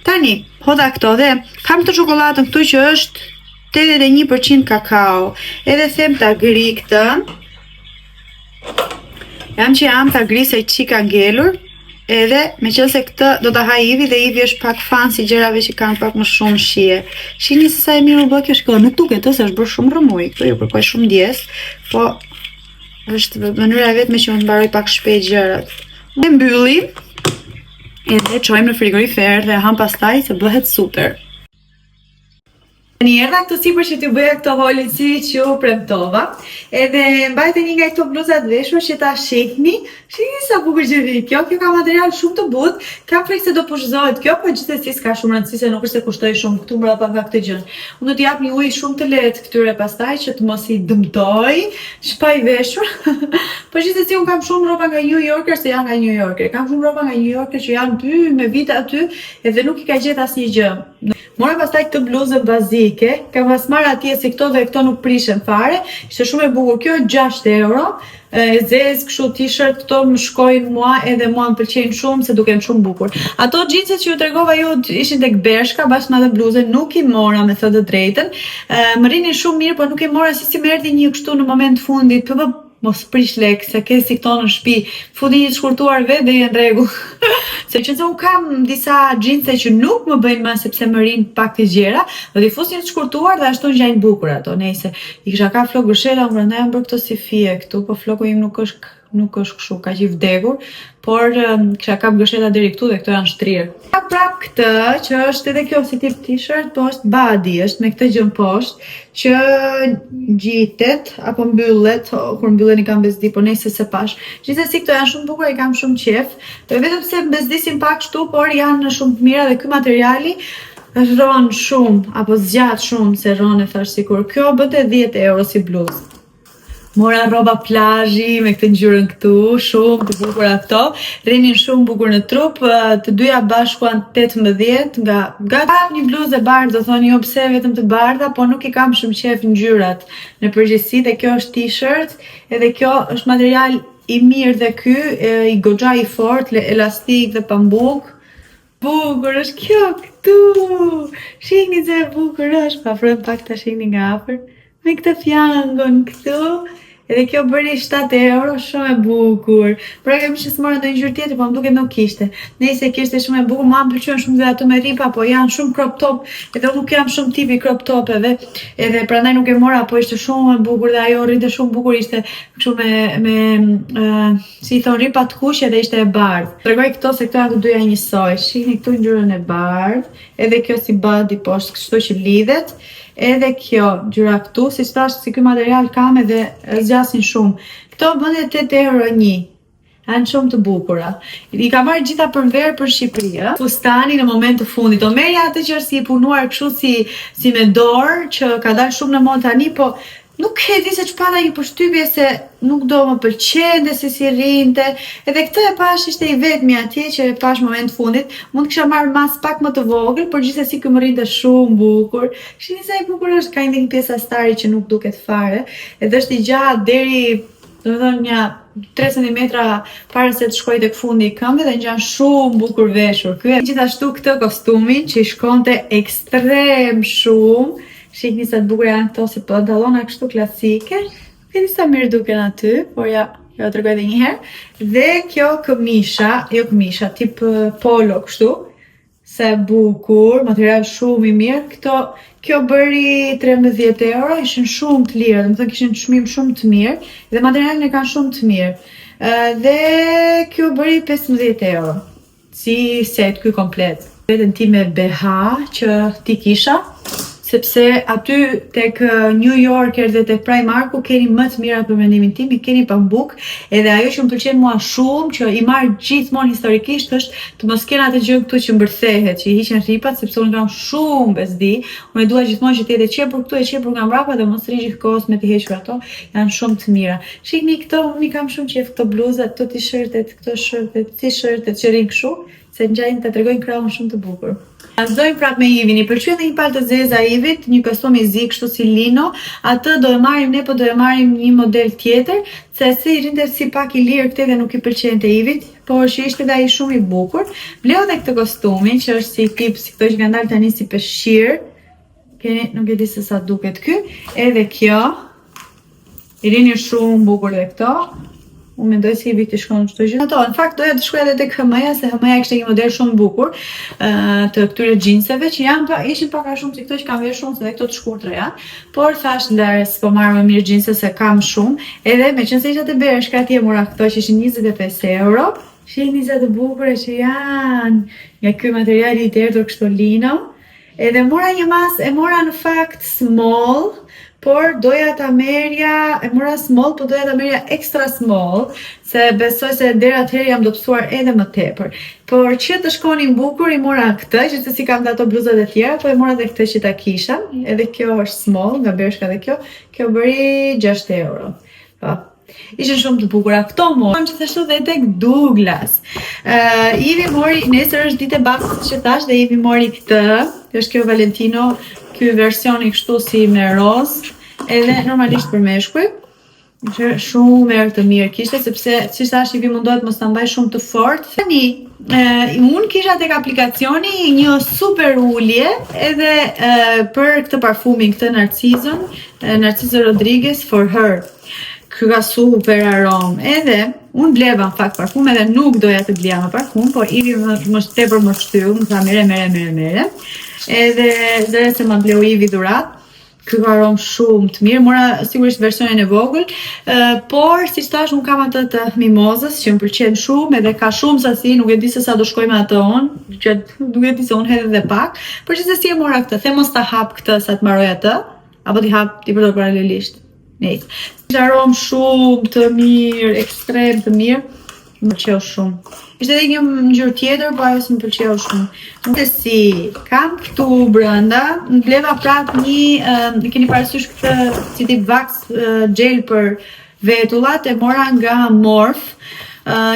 Tani, hodha këto dhe kam të çokoladën këtu që është 81% kakao. Edhe them ta gri këtë. Jam ta gri se qika ngelur. Edhe, me qëllë se këtë do të ha Ivi dhe Ivi është pak fan si gjërave që kanë pak më shumë shije. Shini se sa e mirë u bë kjo shko, nuk duket se është bërë shumë rëmuj, këtu ju kërkoj shumë ndjes, po është mënyra vetme që më mbaroj pak shpejt gjërat. Ne mbyllim, edhe çojmë në frigorifer dhe ham pastaj se bëhet super. Një erdha këtu sipër që t'ju bëja këto holin si që ju premtova. Edhe mbajte një nga këto bluzat veshur që ta shihni. Shihni sa bukur që vi. Kjo ka material shumë të butë. Kam frikë se do pushzohet kjo, po gjithsesi s'ka shumë rëndësi se nuk është se kushtoj shumë këtu mbrapa nga këtë gjë. Unë do t'i jap një ujë shumë të lehtë këtyre pastaj që të mos i dëmtoj, ç'pa i veshur. Po gjithsesi unë kam shumë rroba nga New Yorker se janë nga New Yorker. Kam shumë rroba nga New Yorker që janë 2 me vite aty edhe nuk i ka gjetë asnjë gjë. Mora pastaj këtë bluzën bazike, kam pas marrë atje si këto dhe këto nuk prishen fare, ishte shumë e bukur. Kjo 6 euro, e zezë, kështu t-shirt, këto më shkojnë mua edhe mua më pëlqejnë shumë se duken shumë bukur. Ato xhinset që ju tregova ju ishin tek Bershka, bashkë me atë bluzën, nuk i mora me thënë të drejtën. Më rinin shumë mirë, por nuk i mora si më erdhi një kështu në moment fundit. Mos prish lek, se ke si këto në shtëpi, futi një të shkurtuar vetë dhe jenë rregull. Se që unë kam disa xhinse që nuk më bëjnë më sepse më rinë pak të gjera, do t'i fus një të shkurtuar dhe ashtu ngjajnë bukur ato. Nëse i kisha ka flok gërshela, unë prandaj jam bërë këto si fije këtu, po floku im nuk është nuk është kështu kaq i vdekur, por kisha kap gësheta deri këtu dhe këto janë shtrirë. Ka prap këtë që është edhe kjo si tip t-shirt, po është body, është me këtë gjën poshtë që gjitet apo mbyllet, kur mbyllen i kam bezdi, po nejse se pash. Gjithsesi këto janë shumë bukur, i kam shumë qef. Vetëm se bezdisin pak kështu, por janë shumë të mira dhe ky materiali rron shumë apo zgjat shumë se rron e thash sikur. Kjo bëte 10 euro si bluzë. Mora rroba plazhi me këtë ngjyrën këtu, shumë të bukura këto. Rrinin shumë bukur në trup, të dyja bashkë janë 18 nga një bluzë e bardhë, do thoni jo pse vetëm të bardha, po nuk i kam shumë qef ngjyrat. Në përgjithësi dhe kjo është t-shirt, edhe kjo është material i mirë dhe ky i goxha i fortë, elastik dhe pambuk. Bukur është kjo këtu. Shihni se bukur është, pa afrojmë pak ta shihni nga afër. Me këtë fjangon këtu. Edhe kjo bëri 7 euro, shumë e bukur. Pra kemi që s'mora ndonjë ngjyrë tjetër, po më duket nuk kishte. Nëse kishte shumë e bukur, mua më pëlqen shumë dhe ato me ripa, po janë shumë crop top. Edhe unë nuk jam shumë tipi crop topeve. Edhe prandaj nuk e mora, po ishte shumë e bukur dhe ajo rrinte shumë bukur, ishte kështu me si thon ripa të kuqe dhe ishte e bardhë. Tregoj këto se këto janë të dyja njësoj. Shihni këtu ngjyrën e bardhë, edhe kjo si body poshtë, kështu që lidhet. Edhe kjo ngjyra këtu, si thash, si ky material kam edhe zgjasin shumë. Këto bënte 8 euro një. Janë shumë të bukura. I ka marrë gjitha për verë për Shqipëri, fustani në moment të fundit. Do merja atë që është si i punuar kështu si me dorë, që ka dalë shumë në mod tani, po nuk e di se ç'pata një përshtypje se nuk do më pëlqente se si rrinte. Edhe këtë e pash ishte i vetmi atje që e pash moment fundit. Mund kisha marrë mas pak më të vogël, por gjithsesi ky më rrinte shumë bukur. Shihni sa i bukur është, ka një pjesë astari që nuk duket fare. Edhe është i gjatë deri, domethënë një 3 cm para se të shkojë tek fundi i këmbëve dhe ngjan shumë bukur veshur. Ky gjithashtu këtë kostumin që i shkonte ekstrem shumë. Shihni sa të bukur janë këto si pantallona kështu klasike. Nuk e di sa mirë duken aty, por ja tregoj edhe një herë. Dhe kjo këmisha, tip polo kështu. Sa bukur, material shumë i mirë. Kjo bëri 13 euro, ishin shumë të lirë, domethënë kishin çmim shumë të mirë dhe materialin e kanë shumë të mirë. Dhe kjo bëri 15 euro. Si set ky komplet. Veten time BH që ti kisha, sepse aty tek New Yorker dhe tek Primarku keni më të mira për mendimin tim, i keni pambuk, edhe ajo që më pëlqen mua shumë, që i marr gjithmonë historikisht, është të mos kenë atë gjë këtu që mbërthehet, që i hiqen rripat, sepse unë kam shumë bezdi, unë dua gjithmonë që të jetë qepur këtu e qepur nga mbrapa dhe mos rri gjithkohës me të hequr ato, janë shumë të mira. Shihni këto, unë i kam shumë qejf këto bluzat, këto t-shirtet, këto shirtet, t-shirtet që rrin kështu, se ngjajnë ta tregojnë krahun shumë të bukur. Vazhdojmë prap me Ivin. I pëlqen një palë të zeza Ivit, një kostum i zi kështu si lino. Atë do e marrim ne, po do e marrim një model tjetër, se si rrinte si pak i lirë këtë dhe nuk i pëlqente Ivit, por që ishte dhe ai shumë i bukur. Bleu edhe këtë kostumin që është si tip si këto që kanë dalë tani si peshqir. Keni, nuk e di se sa duket ky. Edhe kjo. I rini shumë bukur dhe këto. Unë mendoj se Ivi të shkon çdo gjë. Ato, në fakt doja të shkoj edhe tek HM-ja, se HM-ja kishte një model shumë bukur të këtyre jeanseve që ishin pak a shumë si këto që kam veshur shumë, se dhe këto të shkurtra janë. Por thash ndërsa po marr më mirë jeanse se kam shumë, edhe meqense isha te Bershka atje mora këto që ishin 25 euro. Shihni sa të bukura që janë nga ky material i tërë kështu lino. Edhe mora një mas, e mora në fakt small, por doja ta merja, e mora small, por doja ta merja extra small, se besoj se deri atëherë jam dobësuar edhe më tepër. Por që të shkonin bukur, i mora këtë, që të si kam të ato bluzat e tjera, po i mora dhe këtë që ta kisha, edhe kjo është small, nga Bershka dhe kjo bëri 6 euro. Po. Ishin shumë të bukura këto morëm gjithashtu dhe tek Douglas. Ivi mori, nesër është ditë e bakut që thash, dhe Ivi mori këtë, është kjo Valentino, ky versioni kështu si me roz, edhe normalisht për meshkuj. Shumë erë të mirë kishte, sepse si thash Ivi mundohet mos ta mbaj shumë të fortë. Tani, unë kisha tek aplikacioni një super ulje edhe për këtë parfumin, këtë Narciso Rodriguez For Her. Ky ka super aromë. Edhe unë bleva në fakt parfum, edhe nuk doja të blija me parfum, po Ivi më tepër më shtyll, më tha mere. Edhe zëre se më bleu Ivi dhurat. Ky ka aromë shumë të mirë, mora sigurisht versionin e vogël, por siç thash unë kam atë të mimozës që më pëlqen shumë edhe ka shumë sasi, nuk e di se sa do shkoj me atë unë, që nuk e di se unë hedh edhe pak, por gjithsesi e mora këtë, them mos ta hap këtë sa të mbaroj atë, apo ti përdor paralelisht. Nice. Ishte aromë shumë të mirë, ekstrem të mirë, më pëlqeu shumë. Ishte edhe një ngjyrë tjetër, po ajo s'më pëlqeu shumë. Nuk e si, kam këtu brenda, bleva prap një, keni parasysh këtë si tip wax gel për vetullat, e mora nga Morph.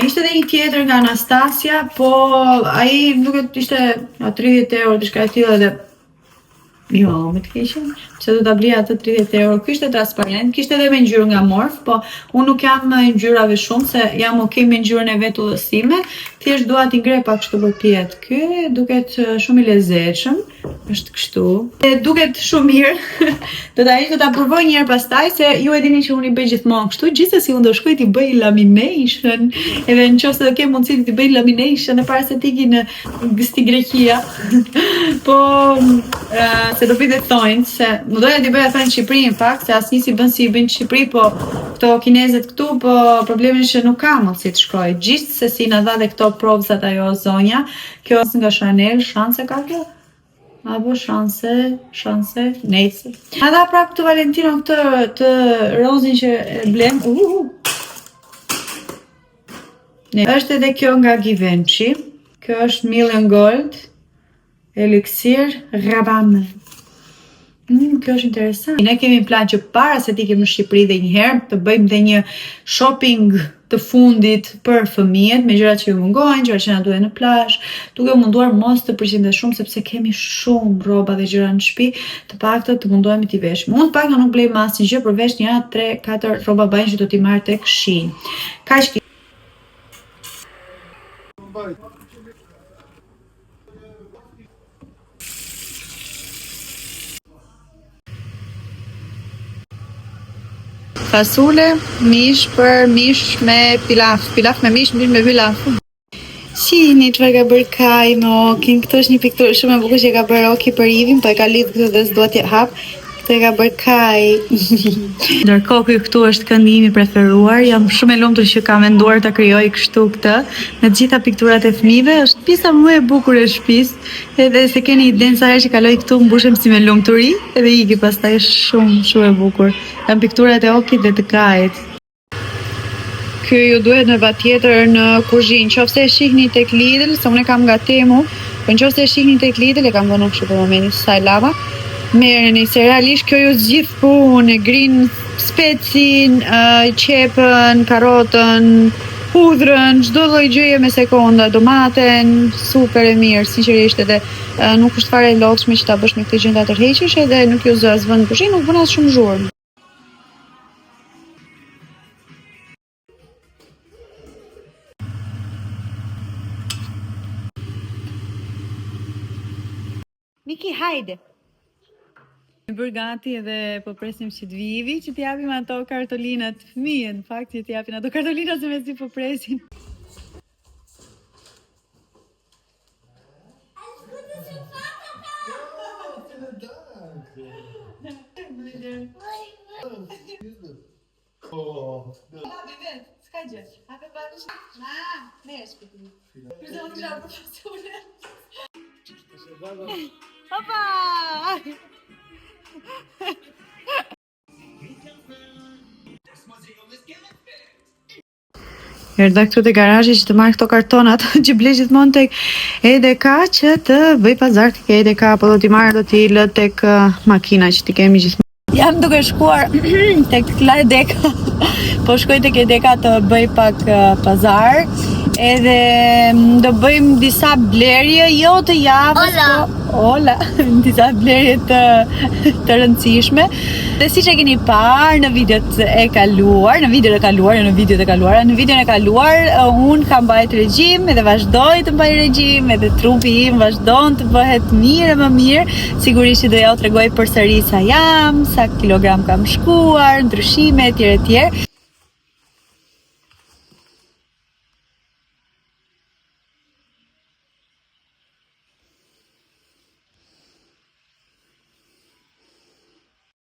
Ishte edhe një tjetër nga Anastasia, po ai duket ishte 30 euro, diçka e tillë edhe jo, me të keqen, që do ta blija atë 30 euro. Ky ishte transparent, kishte edhe me ngjyrë nga Morph, po unë nuk jam ngjyrave shumë se jam okay me ngjyrën e vetullës time. Thjesht dua t'i ngrej pak kështu përpjet. Ky duket shumë i lezetshëm. Është kështu. E duket shumë mirë. Do ta provoj një herë pastaj se ju e dini që unë i bëj gjithmonë kështu. Gjithsesi unë do shkoj t'i bëj lamination, edhe nëse do kem mundësi t'i bëj lamination e para se t'i në Greqia. Po se do bëj dhe thonjë se më doja t'i bëj atë në Shqipëri në fakt, se asnjë si bën si i bëjnë në Shqipëri, po këto kinezët këtu, po problemi është që nuk ka mundësi të shkoj. Gjithsesi na dha dhe këto provzat ajo zonja. Kjo është nga Chanel, shanse ka kjo? Apo shanse, nejse. Na dha prap të Valentino këtë të rozin që e blem. Është edhe kjo nga Givenchy. Kjo është Million Gold Elixir Rabame. Kjo është interesant. Ne kemi plan që para se t'ikim në Shqipëri dhe një herë të bëjmë dhe një shopping të fundit për fëmijët, me gjërat që ju mungojnë, gjërat që na duhen në plazh, duke munduar mos të përqindet shumë sepse kemi shumë rroba dhe gjëra në shtëpi, të paktën të mundohemi t'i veshim. Unë të paktën nuk blej asnjë gjë përveç 1, 3, 4 rroba banjë që do t'i marr tek Shein. Kaq. Fasule, mish për mish me pilaf, pilaf me mish me pilaf. Shihni çfarë ka bërë Kai me Okin. Këtë është një pikturë shumë e bukur që ka bërë Oki për Ivin, po e ka lidhur këtë dhe s'dua t'i hap. Këtë e ka bërë Kai. Ndërkohë ky këtu është këndi im i preferuar. Jam shumë e lumtur që kam menduar ta krijoj kështu këtë me të gjitha pikturat e fëmijëve. Është pjesa më e bukur e shtëpisë. Edhe se keni idenë sa herë që kaloj këtu mbushem si me lumturi, edhe iki pastaj është shumë e bukur. Janë pikturat e Okit dhe të Kait. Ky ju duhet në patjetër në kuzhinë. Nëse e shihni tek Lidl, se unë kam nga Temu, po nëse e shihni tek Lidl e kam vënë kështu për momentin sa e lava. Merreni se realisht kjo ju zgjidh punë, grin specin, qepën, karrotën, hudhrën, çdo lloj gjëje me sekonda, domaten, super e mirë, sinqerisht edhe nuk është fare e lodhshme që ta bësh me këtë gjë ta tërheqësh edhe nuk ju zë as vend në kuzhinë, nuk bën as shumë zhurmë. Miki, hajde! Më bërë gati edhe po presim që të vivi, që t'japim ato kartolinat fëmijën, në fakt që t'japin ato kartolinat se me si po presin. S'ka gjë. Hape babish. Merë shpiti. Kërëzë më të gjabë për fasure. Opa! Erdha këtu te garazhi që të marr këto kartonat që blej gjithmonë tek EDK që të bëj pazar tek EDK, apo do t'i marr do t'i lë tek makina që t'i kemi gjithmonë. Jam duke shkuar tek EDK. Po shkoj tek EDK të bëj pak pazar. Edhe do bëjmë disa blerje, jo të javës, Ola, disa blerje të rëndësishme. Dhe siç e keni parë në videot e kaluar, në videon e kaluar, unë kam mbajt regjim edhe vazhdoj të mbaj regjim, edhe trupi im vazhdon të bëhet mirë e më mirë. Sigurisht që do ja u tregoj përsëri sa jam, sa kilogram kam shkuar, ndryshime etj.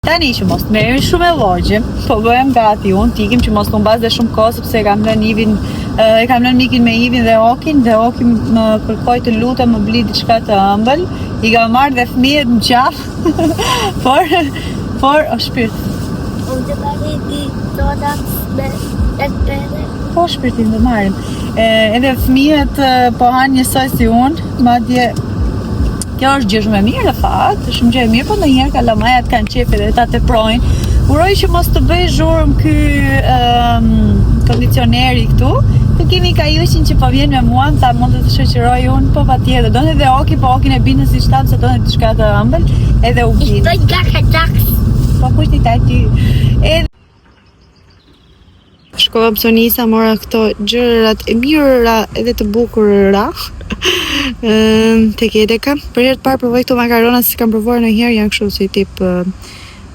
Tani që mos merrin shumë e logje, po bëhem gati unë, t'ikim që mos të mbas dhe shumë kohë, sepse e kam lënë Nikin me Ivin dhe Okin më kërkoj të lutem më bli diçka të ëmbël, i kam marrë dhe fëmijët në qafë, por o shpirt. Unë të bari di dodat me pere. Po shpirtin dhe marrim. Edhe fëmijët po hanë njësoj si unë, madje kjo është gjë shumë e mirë në fakt, shumë gjë e mirë, po ndonjëherë kalamajat kanë qefi dhe ta teprojnë. Uroj që mos të bëj zhurmë ky kondicioneri këtu. Të kemi Kajushin që po vjen me mua, ta mund të të shoqëroj unë, po patjetër. Donë edhe Oki, po Okin e binë si shtab se donë diçka të ëmbël, edhe u bin. Bëj gakataks. Po kush ti ty? Shkova Psonisa, mora këto gjërat e mira edhe të bukura tek Edeka. Për herë të parë provoj këto makarona, si kam provuar ndonjëherë, janë kështu si tip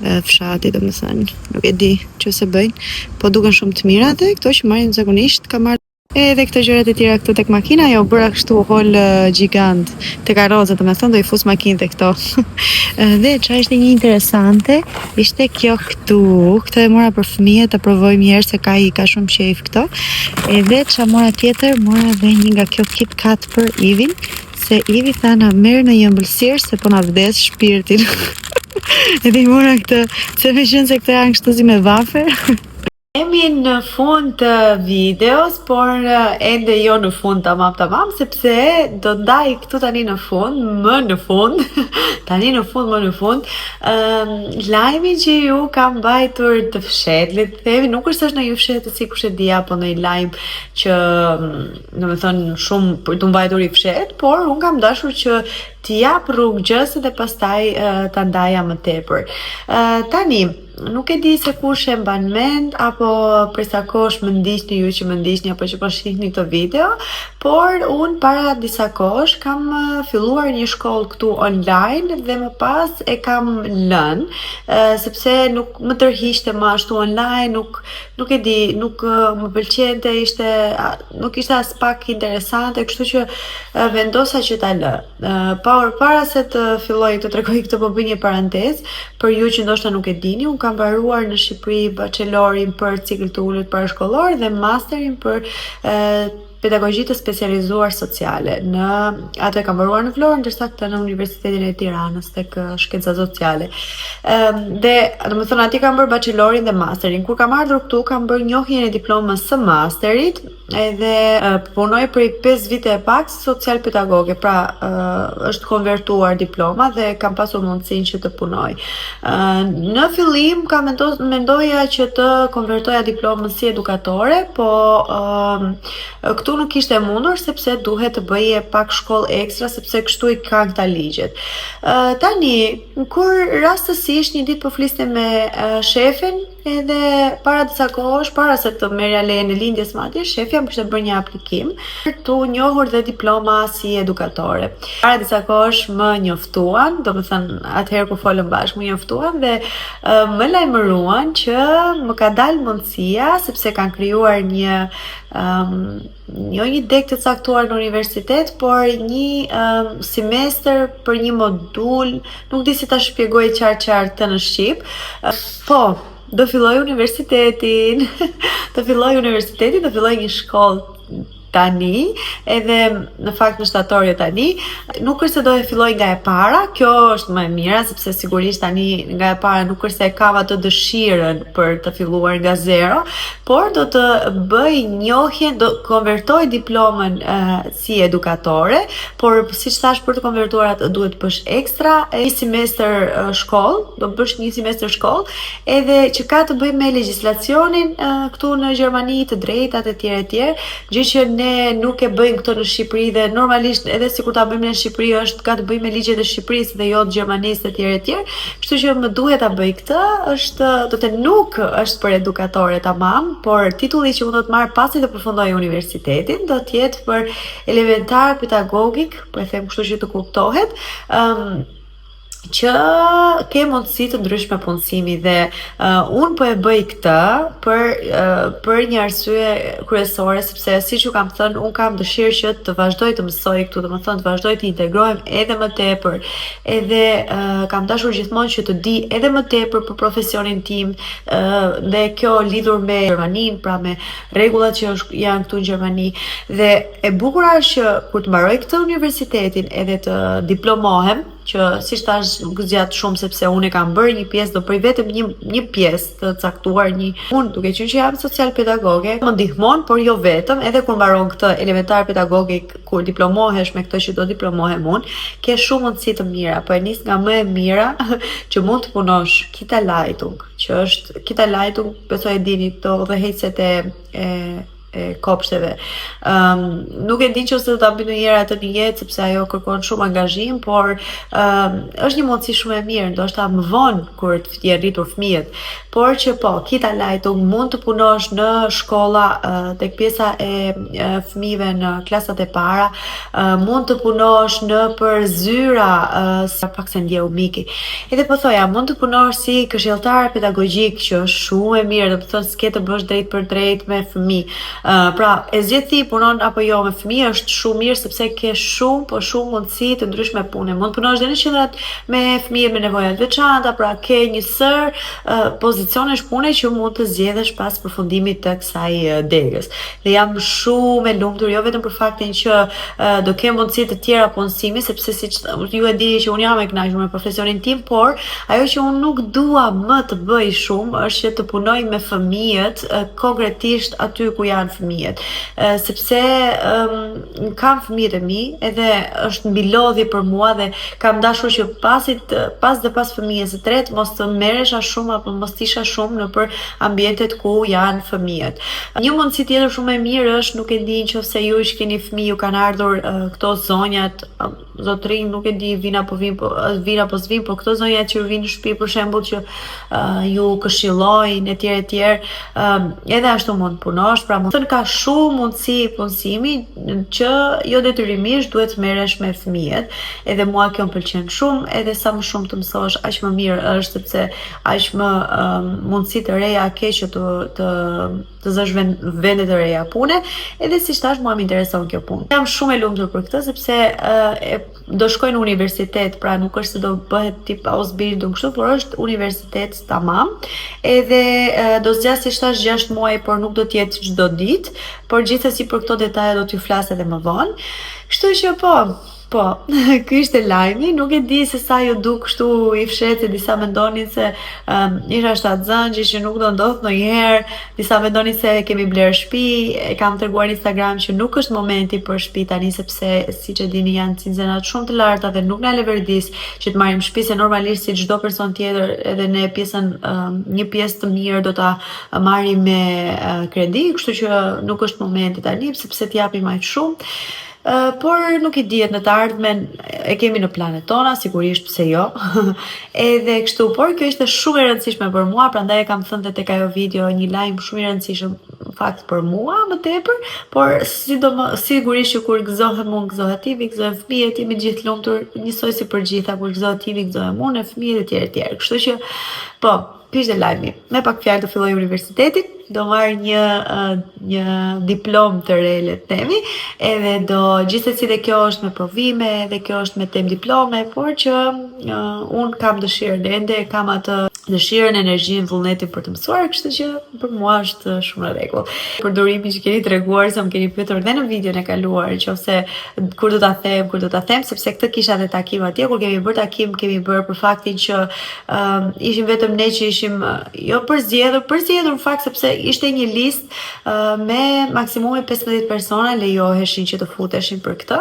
fshati, domethënë, nuk e di ç'se bëjnë, po duken shumë të mira dhe këto që marrin zakonisht kam marrë edhe këto gjërat e tjera këtu tek makina, jo bëra kështu hol gjigant tek karroza, domethënë do i fus makinën tek këto. Dhe çfarë ishte një interesante, ishte kjo këtu. Këtë e mora për fëmijët, ta provoj një herë se ka shumë qejf këto. Edhe çfarë mora tjetër, mora edhe një nga kjo KitKat për Ivin, se Ivi tha na merr në një ëmbëlsirë se po na vdes shpirtin. Edhe i mora këtë, se me qenë se këto janë kështu si me vafer. Jemi në fund të videos, por ende jo në fund tamam, sepse do ndaj këtu tani në fund, tani në fund, lajmi që ju kam mbajtur të fshet, le të themi, nuk është në ju fshet të sikur e dia, apo në një lajm që, domethënë, shumë për të mbajtur i fshet, por unë kam dashur që t'i jap rrugë gjëse dhe pastaj ta ndaja më tepër. Tani, nuk e di se kush e mban mend, apo për sa kohësh më ndiqni ju që më ndiqni apo që po shihni këtë video, por unë para disa kohësh kam filluar një shkollë këtu online dhe më pas e kam lënë, sepse nuk më tërhiqte më ashtu online, nuk e di, nuk më pëlqente, nuk ishte as pak interesante, kështu që vendosa që ta lë. Por para se të filloj të tregoj këtë, po bëj një parantezë për ju që ndoshta nuk e dini, unë kam mbaruar në Shqipëri bachelorin për cikël të ulët parashkollor dhe masterin për pedagogji të specializuar sociale. Ato e kam mbaruar në Vlorë, ndërsa këtë në Universitetin e Tiranës tek shkenca sociale. Dhe domethënë aty kam bërë bachelorin dhe masterin. Kur kam ardhur këtu kam bërë njohjen e diplomës së masterit, edhe punoj për 5 vite e pak si social pedagoge, pra është konvertuar diploma dhe kam pasur mundësinë që të punoj. Në fillim mendoja që të konvertoja diplomën si edukatore, po këtu nuk ishte mundur sepse duhet të bëje pak shkollë ekstra, sepse kështu i kanë këta ligjet. Tani, kur rastësisht një ditë po fliste me shefin, edhe para disa kohësh, para se të merrja lejen e lindjes madje, shefi më kishte bërë një aplikim për të njohur dhe diploma si edukatore. Para disa kohësh më njoftuan, domethënë atëherë kur folëm bashkë më njoftuan dhe më lajmëruan që më ka dalë mundësia, sepse kanë krijuar një dek të caktuar në universitet, por një semestër për një modul, nuk di si ta shpjegoj qartë në shqip. Po, do filloj universitetin, do filloj një shkollë tani, edhe në fakt në shtatorje tani, nuk është se do e filloj nga e para, kjo është më e mira, sepse sigurisht tani nga e para nuk është se e kam atë dëshirën për të filluar nga zero, por do të bëj njohjen, do konvertoj diplomën si edukatore, por siç thash, për të konvertuar atë duhet të bësh ekstra një semestër shkollë, do bësh një semestër shkollë, edhe që ka të bëjë me legjislacionin këtu në Gjermani, të drejtat e tjera, gjë që ne nuk e bëjmë këto në Shqipëri dhe normalisht edhe sikur ta bëjmë në Shqipëri ka të bëjë me ligjet e Shqipërisë dhe jo të Gjermanisë e tjera. Kështu që më duhet ta bëj këtë, nuk është për edukatore tamam, por titulli që unë do të marr pasi të përfundoj universitetin do të jetë për elementar pedagogik, po e them kështu që të kuptohet. që ke mundësi të ndryshme punësimi dhe unë po e bëj këtë për një arsye kryesore, sepse siç ju kam thënë, unë kam dëshirë që të vazhdoj të mësoj këtu, domethënë të vazhdoj të integrohem edhe më tepër, edhe kam dashur gjithmonë që të di edhe më tepër për profesionin tim, dhe kjo lidhur me Gjermaninë, pra me rregullat që janë këtu në Gjermani. Dhe e bukur është që kur të mbaroj këtë universitetin edhe të diplomohem, që siç thash nuk zgjat shumë sepse unë kam bërë një pjesë, do bëj vetëm një pjesë të caktuar, unë duke qenë që jam social pedagoge, më ndihmon, por jo vetëm, edhe kur mbaron këtë elementar pedagogik, kur diplomohesh me këtë që do diplomohem unë, ke shumë mundësi të mira, po e nis nga më e mira që mund të punosh Kita Leitung, që është Kita Leitung, besoj e dini këto udhëheqëset e kopshteve. Nuk e di që ose do ta bëj ndonjëherë atë në jetë, sepse ajo kërkon shumë angazhim, por është një mundësi shumë e mirë, ndoshta më vonë kur të je rritur fëmijët, por që po, Kita Leitung mund të punosh në shkolla tek pjesa e fëmijëve në klasat e para, mund të punosh në për zyra, pak se ndjeu miki. Edhe po thoja, mund të punosh si këshilltar pedagogjik, që është shumë e mirë, do të thonë s'ke të bësh drejt për drejt me fëmijë. Pra, e zgjedh ti punon apo jo me fëmijë, është shumë mirë sepse ke shumë mundësi të ndryshme pune. Mund të punosh edhe në qendrat me fëmijë me nevoja të veçanta, pra ke një sër pozicionesh pune që mund të zgjedhësh pas përfundimit të kësaj degës. Dhe jam shumë e lumtur, jo vetëm për faktin që do kem mundësi të tjera punësimi, sepse siç ju e dini që unë jam e kënaqur me profesionin tim, por ajo që unë nuk dua më të bëj shumë është që të punoj me fëmijët konkretisht aty ku janë fëmijët, sepse kam fëmijët e mi, edhe është mbi lodhje për mua dhe kam dashur që pas fëmijës së tretë mos të merresha shumë apo mos të isha shumë nëpër ambientet ku janë fëmijët. Një mundësi tjetër shumë e mirë është, nuk e di nëse ju që keni fëmijë, ju kanë ardhur këto zonjat, zotërinj, nuk e di vin apo s'vin, por këto zonjat që vinë në shtëpi për shembull që ju këshillojnë etj, edhe ashtu mund të punosh, pra mund të ka shumë mundësi punësimi që jo detyrimisht duhet të merresh me fëmijët. Edhe mua kjo më pëlqen shumë, edhe sa më shumë të mësosh, aq më mirë është, sepse aq më mundësi të reja ke që të zësh vende të reja pune, edhe siç thash, mua më intereson kjo punë. Jam shumë e lumtur për këtë, sepse do shkoj në universitet, pra nuk është se do bëhet tip Ausbildung kështu, por është universitet tamam, edhe do zgjas siç thash 6 muaj, por nuk do të jetë çdo ditë, por gjithsesi për këto detaje do t'ju flas edhe më vonë. Kështu që po, ky ishte lajmi, nuk e di se sa ju duk kështu i fshetë, disa mendonin se isha shtatzëngji që nuk do ndodh ndonjëherë, disa mendonin se kemi bler shtëpi, e kam treguar në Instagram që nuk është momenti për shtëpi tani, sepse siç e dini janë cinxenat shumë të larta dhe nuk na leverdis që të marrim shtëpi, se normalisht si çdo person tjetër edhe ne një pjesë të mirë do ta marrim me kredi, kështu që nuk është momenti tani sepse t'japim aq shumë. Por nuk i dihet, në të ardhmen e kemi në planet tona, sigurisht pse jo. Edhe kështu, por kjo ishte shumë e rëndësishme për mua, prandaj e kam thënë dhe tek ajo video një lajm shumë i rëndësishëm në fakt për mua më tepër, por sigurisht që kur gëzohem unë, gëzohet ti, gëzohen fëmijët, jemi gjithë lumtur, njësoj si për gjitha, kur gëzohet ti, gëzohem unë, fëmijët etj. Kështu që po, ky ishte lajmi. Me pak fjalë të filloj universitetin, do marr një diplom të re, le të themi, edhe do gjithsesi dhe kjo është me provime, dhe kjo është me temë diplome, por që un kam dëshirën, ende kam atë dëshirën, energjinë, vullnetin për të mësuar, kështu që për mua është shumë në rregull. Përdorimi që keni treguar, se më keni pyetur dhe në videon e kaluar, nëse kur do ta them, sepse këtë kisha dhe takim atje, kur kemi bërë takim, kemi bërë për faktin që ishim vetëm ne që ishim jo përzgjedhur në fakt, sepse ishte një listë me maksimumi 15 persona lejoheshin që të futeshin për këtë.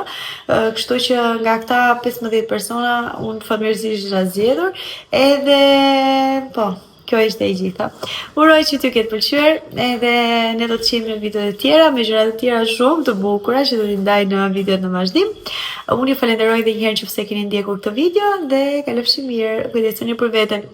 Kështu që nga këta 15 persona unë fatmirësisht isha zgjedhur, edhe po, kjo ishte e gjitha. Uroj që t'ju ketë pëlqyer, edhe ne do të qemi në videot e tjera me gjëra të tjera shumë të bukura që do t'i ndaj në videot në vazhdim. Unë ju falenderoj edhe një herë nëse keni ndjekur këtë video dhe kalofshi mirë, kujdesuni për veten.